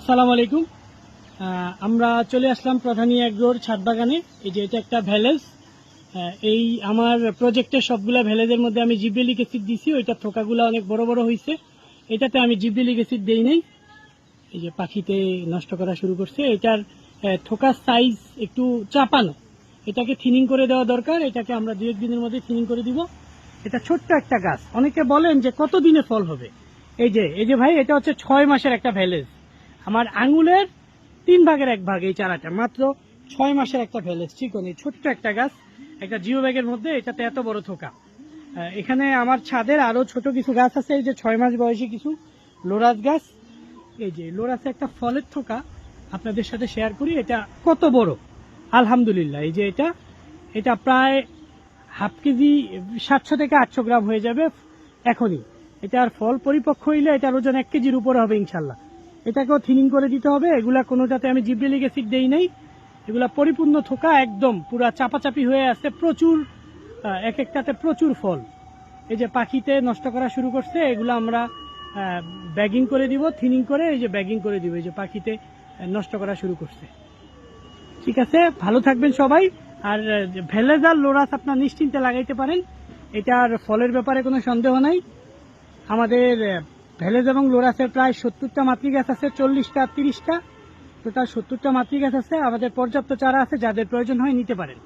আসসালামু আলাইকুম। আমরা চলে আসলাম প্রধানী এগ্রোর ছাদ বাগানে। এই যে এটা একটা ভ্যালেজ। এই আমার প্রজেক্টের সবগুলা ভ্যালেজের মধ্যে আমি জিব্রেলিক অ্যাসিড দিছি। ওইটা থোকাগুলো অনেক বড় বড় হয়েছে, এটাতে আমি জিব্রেলিক অ্যাসিড দেই নাই। এই যে পাখিতে নষ্ট করা শুরু করছে। এটার থোকার সাইজ একটু চাপানো, এটাকে থিনিং করে দেওয়া দরকার। এটাকে আমরা 2-1 দিনের মধ্যে থিনিং করে দিব। এটা ছোট্ট একটা গাছ। অনেকে বলেন যে কত দিনে ফল হবে। এই যে ভাই, এটা হচ্ছে 6 মাসের একটা ভ্যালেজ। আমার আঙুলের 3 ভাগের 1 ভাগ এই চারাটা, মাত্র 6 মাসের একটা ভ্যালেজ। চিকন এই ছোট্ট একটা গাছ, একটা জিও ব্যাগের মধ্যে এটাতে এত বড় থোকা। এখানে আমার ছাদের আরো ছোট কিছু গাছ আছে। এই যে 6 মাস বয়সী কিছু লোরাস গাছ। এই যে লোরাসে একটা ফলের থোকা আপনাদের সাথে শেয়ার করি। এটা কত বড় আলহামদুলিল্লাহ। এই যে এটা প্রায় হাফ কেজি, 700 থেকে 800 গ্রাম হয়ে যাবে এখনই। এটার ফল পরিপক্ক হইলে এটার ওজন 1 কেজির উপরে হবে ইনশাল্লাহ। এটাকেও থিনিং করে দিতে হবে। এগুলা কোনোটাতে আমি জিব্রেলিক অ্যাসিড দেই নাই। এগুলা পরিপূর্ণ থোকা, একদম পুরা চাপাচাপি হয়ে আছে। প্রচুর এক একটাতে প্রচুর ফল। এই যে পাখিতে নষ্ট করা শুরু করছে। এগুলো আমরা ব্যাগিং করে দিব, থিনিং করে এই যে ব্যাগিং করে দিব। এই যে পাখিতে নষ্ট করা শুরু করছে। ঠিক আছে, ভালো থাকবেন সবাই। আর ভ্যালেজ আর লোরাস আপনার নিশ্চিন্তে লাগাইতে পারেন। এটার ফলের ব্যাপারে কোনো সন্দেহ নাই। আমাদের ভ্যালেজ এবং লোরাসের প্রায় 70টা মাতৃ গাছ আছে, 40টা 30টা, টোটাল 70টা মাতৃ গাছ আছে। আমাদের পর্যাপ্ত চারা আছে, যাদের প্রয়োজন হয় নিতে পারেন।